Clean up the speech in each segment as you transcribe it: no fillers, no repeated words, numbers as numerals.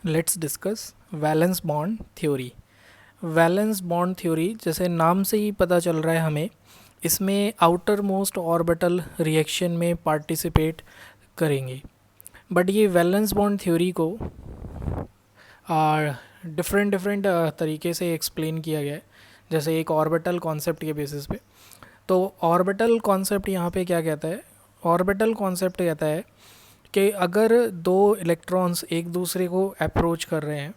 Let's discuss valence bond theory. Valence bond theory जैसे नाम से ही पता चल रहा है हमें, इसमें आउटर मोस्ट ऑर्बिटल रिएक्शन में पार्टिसिपेट करेंगे। बट ये वैलेंस बॉन्ड थ्योरी को डिफरेंट डिफरेंट तरीके से एक्सप्लेन किया गया है, जैसे एक ऑर्बिटल कॉन्सेप्ट के बेसिस पे। तो ऑर्बिटल कॉन्सेप्ट यहाँ पे क्या कहता है? ऑर्बिटल कॉन्सेप्ट कहता है कि अगर दो इलेक्ट्रॉन्स एक दूसरे को अप्रोच कर रहे हैं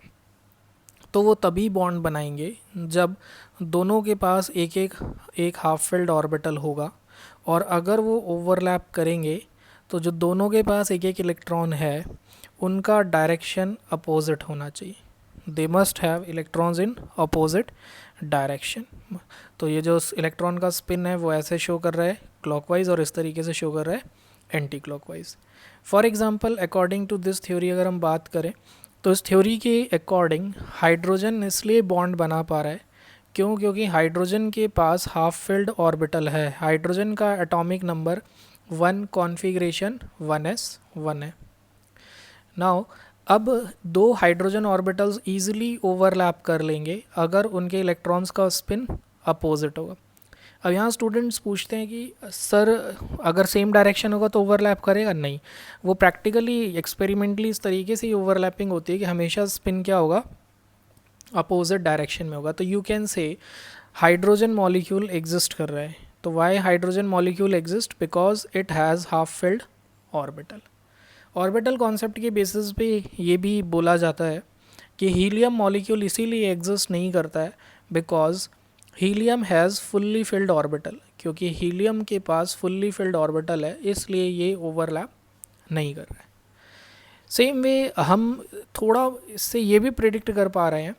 तो वो तभी बॉन्ड बनाएंगे जब दोनों के पास एक हाफ फिल्ड ऑर्बिटल होगा, और अगर वो ओवरलैप करेंगे तो जो दोनों के पास एक एक इलेक्ट्रॉन है उनका डायरेक्शन अपोजिट होना चाहिए। They must have electrons in opposite direction. तो ये जो इलेक्ट्रॉन का स्पिन है वो ऐसे शो कर रहा है क्लॉकवाइज, और इस तरीके से शो कर रहा है anti clockwise. For example, according to this theory अगर हम बात करें तो इस थ्योरी के अकॉर्डिंग हाइड्रोजन इसलिए बॉन्ड बना पा रहा है क्योंकि हाइड्रोजन के पास हाफ फिल्ड ऑर्बिटल है। हाइड्रोजन का एटॉमिक नंबर 1 कॉन्फ़िगरेशन 1s1 है। नाउ अब दो हाइड्रोजन ऑर्बिटल्स इजीली ओवरलैप कर लेंगे अगर उनके इलेक्ट्रॉन्स का स्पिन अपोजिट होगा। अब यहाँ स्टूडेंट्स पूछते हैं कि सर अगर सेम डायरेक्शन होगा तो ओवरलैप करेगा? नहीं, वो प्रैक्टिकली एक्सपेरिमेंटली इस तरीके से ही ओवरलैपिंग होती है कि हमेशा स्पिन क्या होगा, अपोजिट डायरेक्शन में होगा। तो यू कैन से हाइड्रोजन मॉलिक्यूल एग्जिस्ट कर रहा है। तो Y hydrogen molecule exist? Because it has half filled orbital. Orbital concept के बेसिस पे ये भी बोला जाता है कि हीलियम मॉलिक्यूल इसीलिए एग्जिस्ट नहीं करता है because helium has fully filled orbital. क्योंकि हीलियम के पास फुल्ली फिल्ड ऑर्बिटल है इसलिए ये ओवरलैप नहीं कर रहा है। सेम वे हम थोड़ा इससे ये भी प्रिडिक्ट कर पा रहे हैं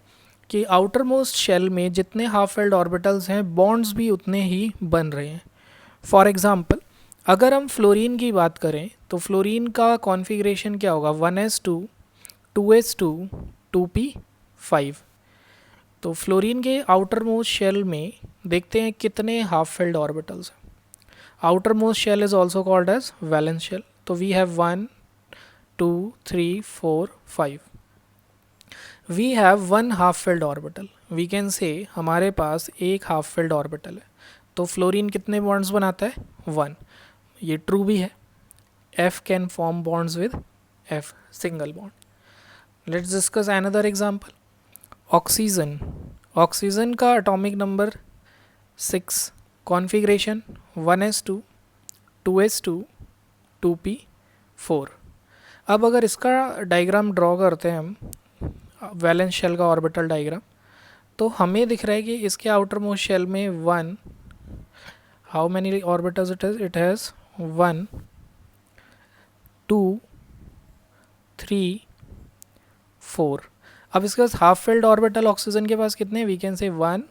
कि आउटर मोस्ट शेल में जितने हाफ फिल्ड ऑर्बिटल्स हैं बॉन्ड्स भी उतने ही बन रहे हैं। फॉर एग्जांपल, अगर हम फ्लोरीन की बात करें तो फ्लोरीन का कॉन्फ़िगरेशन क्या होगा? 1s2 2s2 2p5। तो फ्लोरीन के आउटर मोस्ट शेल में देखते हैं कितने हाफ फिल्ड ऑर्बिटल्स हैं। Outer most shell is also called as valence shell. तो we have 1 2 3 4 5। We have one half filled orbital. We can say हमारे पास एक हाफ फिल्ड ऑर्बिटल है। तो फ्लोरीन कितने बॉन्ड्स बनाता है? 1। ये ट्रू भी है। F can form bonds with F, single bond. Let's discuss another example. Oxygen. Oxygen का atomic number 6, configuration 1s2 2s2 2p4। अब अगर इसका डायग्राम ड्रॉ करते हैं हम, वैलेंस शेल का ऑर्बिटल डायग्राम, तो हमें दिख रहा है कि इसके आउटर मोस्ट शेल में 1, how many orbitals it has 1 2 3 4। अब इसके पास हाफ फिल्ड ऑर्बिटल ऑक्सीजन के पास कितने? वी कैन से 1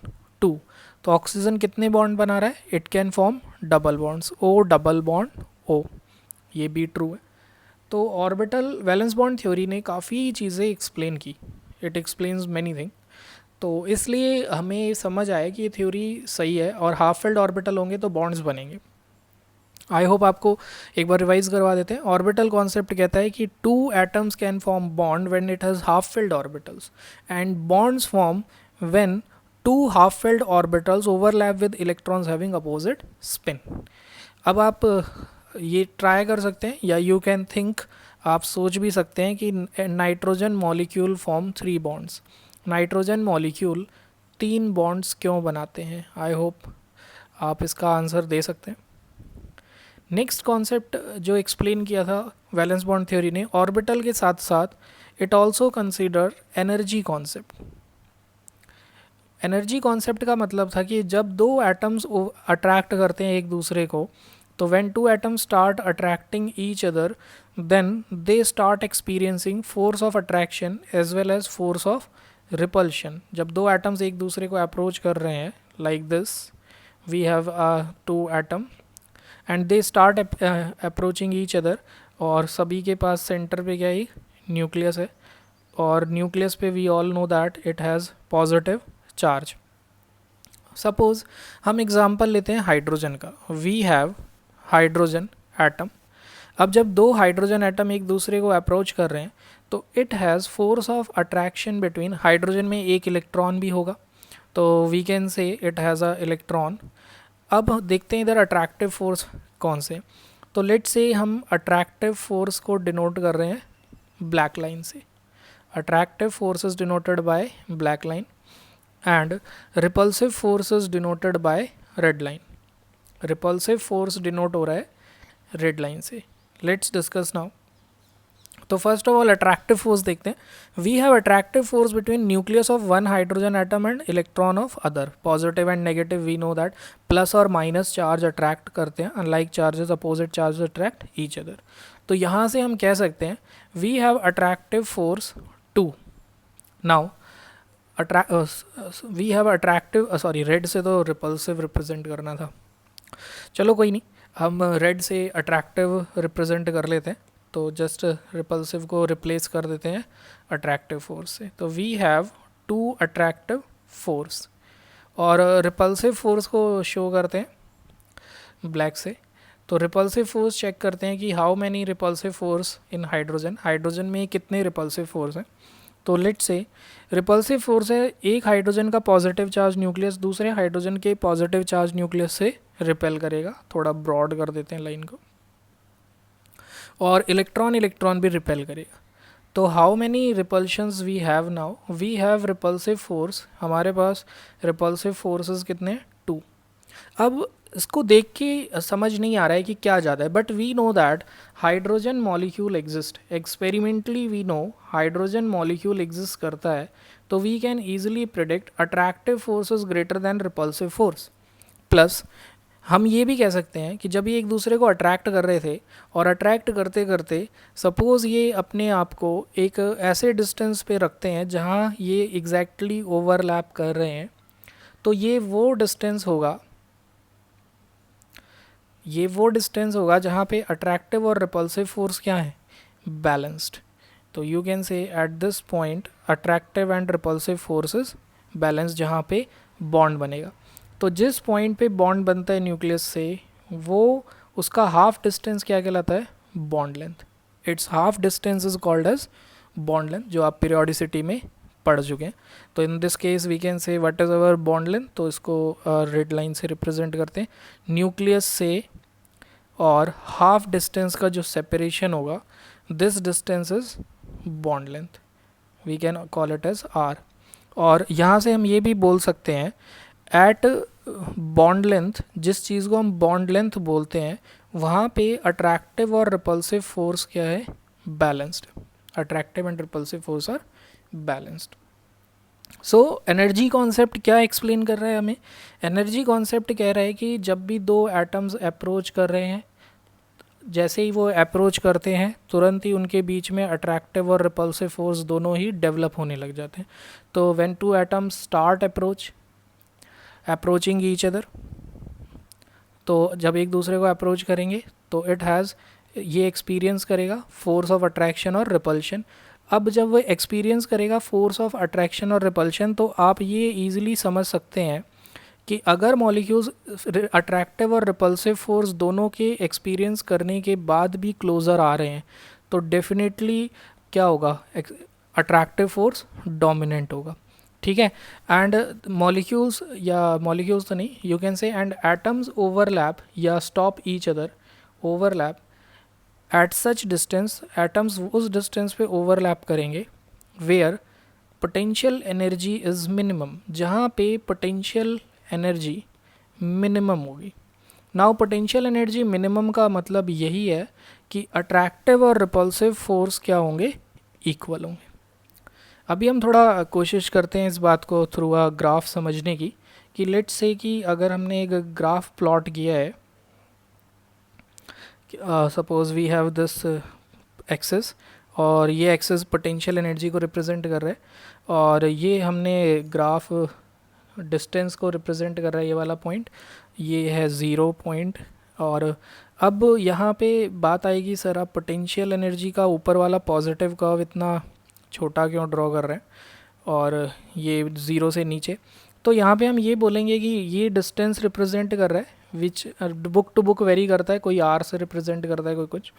2। तो ऑक्सीजन कितने बॉन्ड बना रहा है? It can form double bonds, O double bond O। ये भी ट्रू है। तो ऑर्बिटल वैलेंस बॉन्ड थ्योरी ने काफ़ी चीज़ें एक्सप्लेन की। It explains many thing. तो इसलिए हमें समझ आया कि ये थ्योरी सही है, और हाफ फिल्ड ऑर्बिटल होंगे तो बॉन्ड्स बनेंगे। आई होप आपको एक बार रिवाइज करवा देते हैं। ऑर्बिटल कॉन्सेप्ट कहता है कि two atoms can form bond when it has half filled orbitals, and bonds form when two half filled orbitals overlap with electrons having opposite spin. अब आप ये ट्राई कर सकते हैं, या यू कैन थिंक, आप सोच भी सकते हैं कि nitrogen molecule form 3 bonds. Nitrogen molecule 3 bonds क्यों बनाते हैं? आई होप आप इसका आंसर दे सकते हैं। नेक्स्ट कॉन्सेप्ट जो एक्सप्लेन किया था वैलेंस बॉन्ड थ्योरी ने, ऑर्बिटल के साथ साथ it also consider energy concept. Energy concept का मतलब था कि जब दो एटम्स अट्रैक्ट करते हैं एक दूसरे को, तो when two atoms start attracting each other then they start experiencing force of attraction as well as force of repulsion. जब दो एटम्स एक दूसरे को अप्रोच कर रहे हैं, like this we have 2 atom and they start approaching each other, और सभी के पास सेंटर पे क्या है? न्यूक्लियस है, और न्यूक्लियस पे we all know that it has positive charge. Suppose हम एग्जांपल लेते हैं हाइड्रोजन का। We have hydrogen atom. अब जब दो हाइड्रोजन एटम एक दूसरे को अप्रोच कर रहे हैं तो it has force of attraction between, hydrogen में एक इलेक्ट्रॉन भी होगा, तो we can say it has a electron. अब देखते हैं इधर अट्रैक्टिव फोर्स कौन से। तो लेट से हम अट्रैक्टिव फोर्स को डिनोट कर रहे हैं ब्लैक लाइन से। Attractive force is denoted by black line and repulsive force is denoted by red line. Repulsive force denote हो रहा है रेड लाइन से। Let's discuss now. तो first of all attractive force देखते हैं। We have attractive force between nucleus of one hydrogen atom and electron of other. Positive and negative we know that plus और minus charge attract करते हैं, unlike charges opposite charges attract each other. तो यहाँ से हम कह सकते हैं we have attractive force 2। Now we have attractive, sorry red से तो रिपल्सिव रिप्रेजेंट करना था, चलो कोई नहीं, हम रेड से अट्रैक्टिव रिप्रेजेंट कर लेते हैं। तो जस्ट रिपल्सिव को रिप्लेस कर देते हैं अट्रैक्टिव फोर्स से। तो वी हैव 2 अट्रैक्टिव फोर्स और रिपल्सिव फोर्स को शो करते हैं ब्लैक से। तो रिपल्सिव फोर्स चेक करते हैं कि how many repulsive force in hydrogen, hydrogen में कितने रिपल्सिव फोर्स हैं। तो लेट से रिपल्सिव फोर्स है एक हाइड्रोजन का पॉजिटिव चार्ज न्यूक्लियस दूसरे हाइड्रोजन के पॉजिटिव चार्ज न्यूक्लियस से रिपेल करेगा, थोड़ा ब्रॉड कर देते हैं लाइन को, और इलेक्ट्रॉन इलेक्ट्रॉन भी रिपेल करेगा। तो how many repulsions we have now, we have repulsive force, हमारे पास रिपल्सिव फोर्सेस कितने 2। अब इसको देख के समझ नहीं आ रहा है कि क्या ज़्यादा है, but we know that hydrogen molecule exist, experimentally we know hydrogen molecule exist करता है। तो we can easily predict attractive force is greater than repulsive force. Plus हम ये भी कह सकते हैं कि जब ये एक दूसरे को अट्रैक्ट कर रहे थे और अट्रैक्ट करते करते सपोज़ ये अपने आप को एक ऐसे डिस्टेंस पे रखते हैं जहाँ ये एग्जैक्टली ओवरलैप कर रहे हैं, तो ये वो डिस्टेंस होगा, जहाँ पे अट्रैक्टिव और रिपल्सिव फोर्स क्या है, बैलेंस्ड। तो यू कैन से at this point attractive and repulsive forces balance, जहाँ पे बॉन्ड बनेगा। तो जिस पॉइंट पे बॉन्ड बनता है न्यूक्लियस से, वो उसका हाफ डिस्टेंस क्या कहलाता है, bond length. Its half distance is called as bond length, जो आप पीरियोडिसिटी में पढ़ चुके हैं। तो in this case we can say what is our bond length, तो इसको रेड लाइन से रिप्रेजेंट करते हैं। न्यूक्लियस से और हाफ डिस्टेंस का जो सेपरेशन होगा, this distance is bond length, we can call it as R. और यहाँ से हम ये भी बोल सकते हैं एट बॉन्ड लेंथ, जिस चीज़ को हम बॉन्ड लेंथ बोलते हैं, वहाँ पे अट्रैक्टिव और रिपल्सिव फोर्स क्या है, balanced. Attractive and repulsive force are balanced. So energy concept क्या एक्सप्लेन कर रहा है हमें, एनर्जी कॉन्सेप्ट कह रहा है कि जब भी दो एटम्स अप्रोच कर रहे हैं, जैसे ही वो अप्रोच करते हैं तुरंत ही उनके बीच में अट्रैक्टिव और रिपल्सिव फोर्स दोनों ही डेवलप होने लग जाते हैं। तो when 2 atoms start approaching each other, तो जब एक दूसरे को अप्रोच करेंगे तो इट हैज़, ये एक्सपीरियंस करेगा फोर्स ऑफ अट्रैक्शन और रिपल्शन। अब जब वो एक्सपीरियंस करेगा फोर्स ऑफ अट्रैक्शन और रिपल्शन, तो आप ये ईजिली समझ सकते हैं कि अगर मॉलिक्यूल्स अट्रैक्टिव और रिपल्सिव फोर्स दोनों के एक्सपीरियंस करने के बाद भी क्लोज़र आ रहे हैं, तो डेफिनेटली क्या होगा, अट्रैक्टिव फोर्स डोमिनेंट होगा, ठीक है। एंड मॉलिक्यूल्स, या मॉलिक्यूल्स तो नहीं, you can say and atoms overlap या stop each other, overlap at such distance, atoms उस डिस्टेंस पे ओवरलैप करेंगे where potential energy is minimum, जहाँ पे पोटेंशियल एनर्जी मिनिमम होगी। नाउ पोटेंशियल एनर्जी मिनिमम का मतलब यही है कि अट्रैक्टिव और रिपल्सिव फोर्स क्या होंगे, इक्वल होंगे। अभी हम थोड़ा कोशिश करते हैं इस बात को थ्रू अ ग्राफ समझने की, कि लेट्स से कि अगर हमने एक ग्राफ प्लॉट किया है, suppose we have this axis, और ये एक्सेस पोटेंशियल एनर्जी को रिप्रेजेंट कर रहा है, और ये हमने ग्राफ डिस्टेंस को रिप्रेजेंट कर रहा है, ये वाला पॉइंट, ये है 0 पॉइंट। और अब यहाँ पे बात आएगी, सर आप पोटेंशियल एनर्जी का ऊपर वाला पॉजिटिव कर्व इतना छोटा क्यों ड्रॉ कर रहे हैं, और ये 0 से नीचे। तो यहाँ पे हम ये बोलेंगे कि ये डिस्टेंस रिप्रेजेंट कर रहा है, which book to book vary करता है, कोई r से रिप्रेजेंट करता है, कोई कुछ,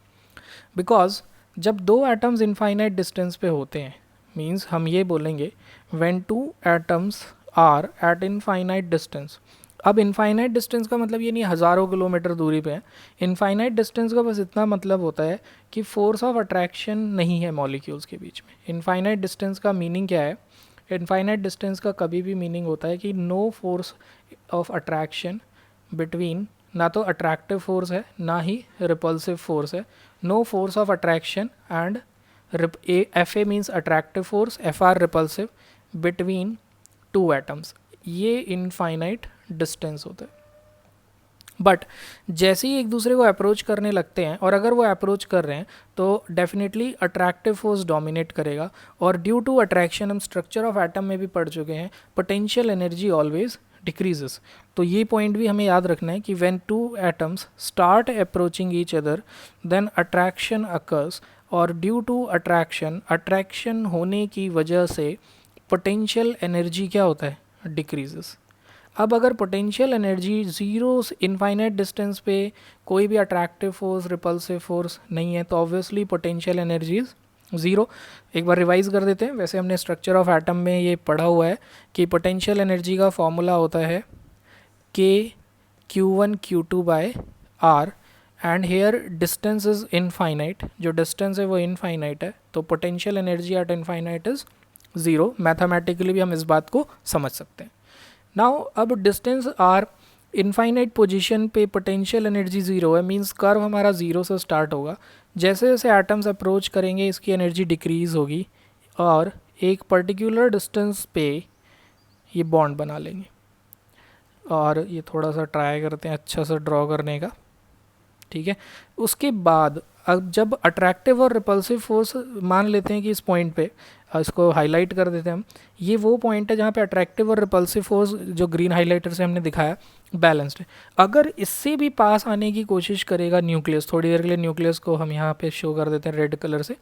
बिकॉज जब दो एटम्स इनफाइनाइट डिस्टेंस पे होते हैं, मींस हम ये बोलेंगे when two atoms are at infinite distance. अब इनफाइनाइट डिस्टेंस का मतलब ये नहीं हज़ारों किलोमीटर दूरी पे है। इनफाइनाइट डिस्टेंस का बस इतना मतलब होता है कि फोर्स ऑफ अट्रैक्शन नहीं है मॉलिक्यूल्स के बीच में। इनफाइनाइट डिस्टेंस का मीनिंग क्या है? इनफाइनाइट डिस्टेंस का कभी भी मीनिंग होता है कि no force of attraction between, ना तो अट्रैक्टिव फोर्स है ना ही रिपल्सिव फोर्स है, no force of attraction and F A means attractive force, F R repulsive, between two atoms. ये इनफाइनाइट डिस्टेंस होता है। बट जैसे ही एक दूसरे को अप्रोच करने लगते हैं, और अगर वो अप्रोच कर रहे हैं तो डेफिनेटली अट्रैक्टिव फोर्स डोमिनेट करेगा, और ड्यू टू अट्रैक्शन, हम स्ट्रक्चर ऑफ एटम में भी पढ़ चुके हैं, पोटेंशियल एनर्जी ऑलवेज डिक्रीजेस। तो ये पॉइंट भी हमें याद रखना है कि when two atoms start approaching each other then attraction occurs, और ड्यू टू अट्रैक्शन, अट्रैक्शन होने की वजह से पोटेंशियल एनर्जी क्या होता है? डिक्रीजेस। अब अगर potential energy zero infinite distance पे कोई भी अट्रैक्टिव फोर्स रिपल्सिव फोर्स नहीं है, तो obviously potential energy is zero. एक बार रिवाइज कर देते हैं। वैसे हमने स्ट्रक्चर ऑफ एटम में ये पढ़ा हुआ है कि पोटेंशियल एनर्जी का फॉर्मूला होता है के Q1 Q2 by R, and here distance is infinite. जो डिस्टेंस है वो इनफाइनाइट है, तो potential energy at infinite is zero. Mathematically भी हम इस बात को समझ सकते हैं। नाउ अब डिस्टेंस आर इनफाइनाइट पोजीशन पे पोटेंशियल एनर्जी ज़ीरो है, मींस कर्व हमारा ज़ीरो से स्टार्ट होगा। जैसे जैसे एटम्स अप्रोच करेंगे इसकी एनर्जी डिक्रीज़ होगी, और एक पर्टिकुलर डिस्टेंस पे ये बॉन्ड बना लेंगे। और ये थोड़ा सा ट्राई करते हैं अच्छा सा ड्रॉ करने का, ठीक है। उसके बाद अब जब अट्रैक्टिव और रिपल्सिव फोर्स मान लेते हैं कि इस पॉइंट पे, इसको हाईलाइट कर देते हैं हम, ये वो पॉइंट है जहाँ पे अट्रैक्टिव और रिपल्सिव फोर्स जो ग्रीन हाईलाइटर से हमने दिखाया बैलेंस्ड है। अगर इससे भी पास आने की कोशिश करेगा न्यूक्लियस, थोड़ी देर के लिए न्यूक्लियस को हम यहाँ पे शो कर देते हैं रेड कलर से।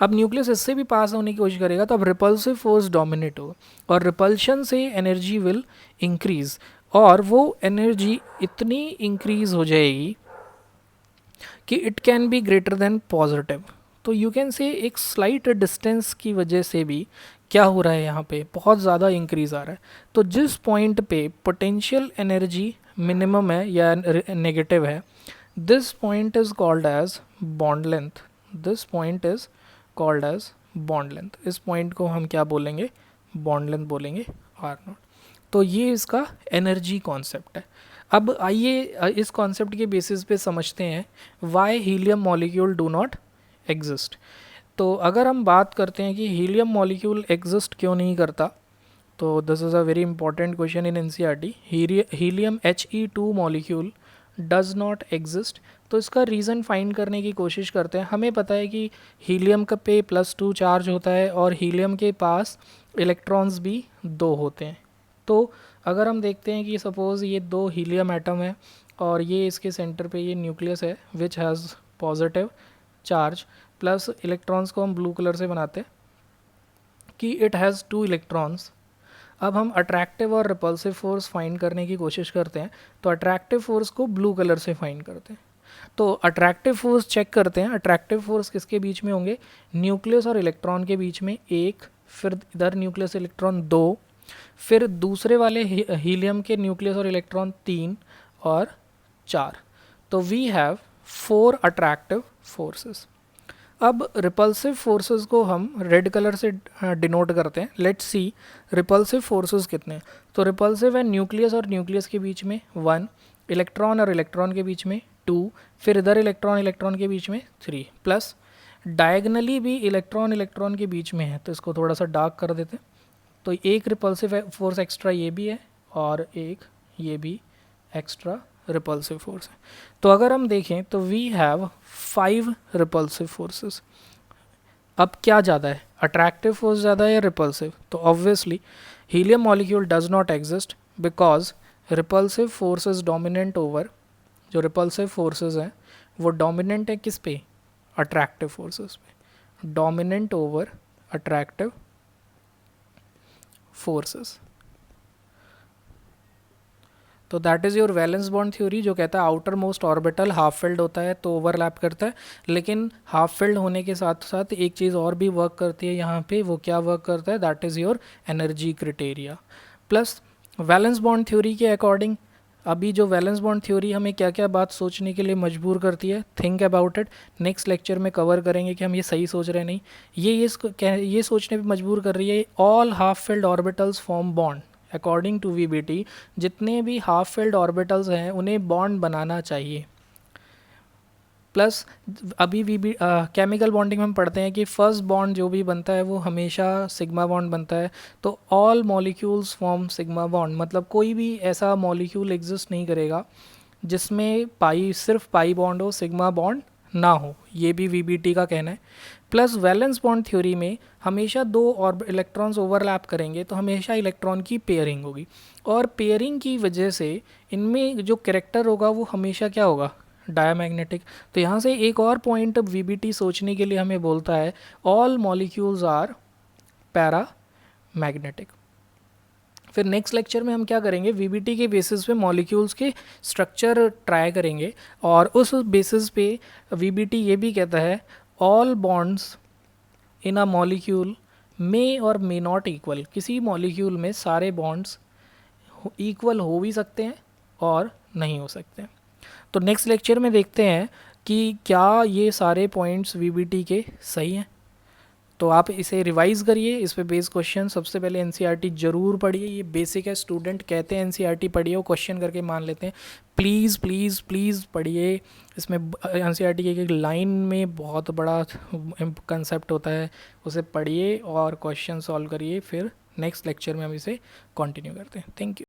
अब न्यूक्लियस इससे भी पास होने की कोशिश करेगा तो अब रिपल्सिव फोर्स डोमिनेट होगा, और रिपल्शन से एनर्जी विल इंक्रीज, और वो एनर्जी इतनी इंक्रीज हो जाएगी कि it can be greater than positive. तो यू कैन से एक स्लाइट डिस्टेंस की वजह से भी क्या हो रहा है, यहाँ पे बहुत ज़्यादा इंक्रीज आ रहा है। तो जिस पॉइंट पे पोटेंशियल एनर्जी मिनिमम है या नेगेटिव है, this point is called as bond length. This point is called as bond length. इस पॉइंट को हम क्या बोलेंगे? बॉन्ड लेंथ बोलेंगे, आर नॉट। तो ये इसका एनर्जी कॉन्सेप्ट है। अब आइए इस कॉन्सेप्ट के बेसिस पे समझते हैं why helium molecule do not exist. तो अगर हम बात करते हैं कि हीलियम मॉलिक्यूल एग्जिस्ट क्यों नहीं करता, तो this is a very important question in NCERT. Helium He2 molecule does not exist. तो इसका रीज़न फाइंड करने की कोशिश करते हैं। हमें पता है कि हीलियम का पे +2 चार्ज होता है, और हीलियम के पास इलेक्ट्रॉन्स भी 2 होते हैं। तो अगर हम देखते हैं कि सपोज़ ये 2 हीलियम एटम है, और ये इसके सेंटर पे ये न्यूक्लियस है which has positive charge, plus electrons को हम ब्लू कलर से बनाते हैं कि इट हैज़ 2 इलेक्ट्रॉन्स। अब हम अट्रैक्टिव और रिपल्सिव फोर्स फाइंड करने की कोशिश करते हैं, तो अट्रैक्टिव फोर्स को ब्लू कलर से फाइंड करते हैं। तो अट्रैक्टिव फोर्स चेक करते हैं। अट्रैक्टिव फोर्स किसके बीच में होंगे? न्यूक्लियस और इलेक्ट्रॉन के बीच में 1, फिर इधर न्यूक्लियस इलेक्ट्रॉन 2, फिर दूसरे वाले हीलियम के न्यूक्लियस और इलेक्ट्रॉन 3 और 4। तो वी हैव 4 अट्रैक्टिव फोर्सेस। अब रिपल्सिव फोर्सेस को हम रेड कलर से डिनोट करते हैं। लेट्स सी रिपल्सिव फोर्सेस कितने हैं। तो रिपल्सिव है न्यूक्लियस और न्यूक्लियस के बीच में 1, इलेक्ट्रॉन और इलेक्ट्रॉन के बीच में 2, फिर इधर इलेक्ट्रॉन इलेक्ट्रॉन के बीच में 3, प्लस डायगनली भी इलेक्ट्रॉन इलेक्ट्रॉन के बीच में है, तो इसको थोड़ा सा डार्क कर देते हैं। तो एक रिपल्सिव फोर्स एक्स्ट्रा ये भी है, और एक ये भी एक्स्ट्रा रिपल्सिव फोर्स है। तो अगर हम देखें तो वी हैव 5 रिपल्सिव फोर्सेस। अब क्या ज़्यादा है, अट्रैक्टिव फोर्स ज़्यादा है या रिपल्सिव? तो obviously helium molecule does not exist because repulsive forces dominant over, जो रिपल्सिव फोर्सेस हैं वो डोमिनेंट है किस पे? अट्रैक्टिव फोर्सेस पे, डोमिनेंट ओवर अट्रैक्टिव फोर्सेस। तो that is your valence bond theory, जो कहता है outer most orbital half filled होता है तो ओवरलैप करता है, लेकिन हाफ फिल्ड होने के साथ साथ एक चीज़ और भी वर्क करती है यहाँ पे, वो क्या वर्क करता है, that is your energy criteria. Plus valence bond theory के अकॉर्डिंग अभी जो वैलेंस बॉन्ड थ्योरी हमें क्या क्या बात सोचने के लिए मजबूर करती है, think about it. Next lecture में कवर करेंगे कि हम ये सही सोच रहे हैं नहीं। ये सोचने पे मजबूर कर रही है all half filled orbitals form bond according to VBT. जितने भी हाफ फिल्ड ऑर्बिटल्स हैं उन्हें बॉन्ड बनाना चाहिए। प्लस अभी वी केमिकल बॉन्डिंग में हम पढ़ते हैं कि फर्स्ट बॉन्ड जो भी बनता है वो हमेशा सिग्मा बॉन्ड बनता है। तो all molecules form sigma bond, मतलब कोई भी ऐसा मॉलिक्यूल एग्जिस्ट नहीं करेगा जिसमें सिर्फ पाई बॉन्ड हो, सिग्मा बॉन्ड ना हो, ये भी वीबीटी का कहना है। प्लस वैलेंस बॉन्ड थ्योरी में हमेशा दो और इलेक्ट्रॉन्स ओवरलैप करेंगे तो हमेशा इलेक्ट्रॉन की पेयरिंग होगी, और पेयरिंग की वजह से इनमें जो कैरेक्टर होगा वो हमेशा क्या होगा, डायमैग्नेटिक। तो यहाँ से एक और पॉइंट वीबीटी सोचने के लिए हमें बोलता है all molecules are paramagnetic. फिर नेक्स्ट लेक्चर में हम क्या करेंगे, वीबीटी के बेसिस पे मॉलिक्यूल्स के स्ट्रक्चर ट्राई करेंगे, और उस बेसिस पे वीबीटी ये भी कहता है all bonds in a molecule may और मे नॉट इक्वल। किसी मॉलिक्यूल में सारे बॉन्ड्स इक्वल हो भी सकते हैं और नहीं हो सकते हैं। तो नेक्स्ट लेक्चर में देखते हैं कि क्या ये सारे पॉइंट्स वीबीटी के सही हैं। तो आप इसे रिवाइज़ करिए, इस पे बेस क्वेश्चन सबसे पहले एनसीईआरटी ज़रूर पढ़िए। ये बेसिक है, स्टूडेंट कहते हैं एनसीईआरटी पढ़िए, वो क्वेश्चन करके मान लेते हैं। प्लीज़ प्लीज़ प्लीज़ पढ़िए। इसमें एनसीईआरटी की एक लाइन में बहुत बड़ा कंसेप्ट होता है, उसे पढ़िए और क्वेश्चन सॉल्व करिए। फिर नेक्स्ट लेक्चर में हम इसे कंटिन्यू करते हैं। Thank you.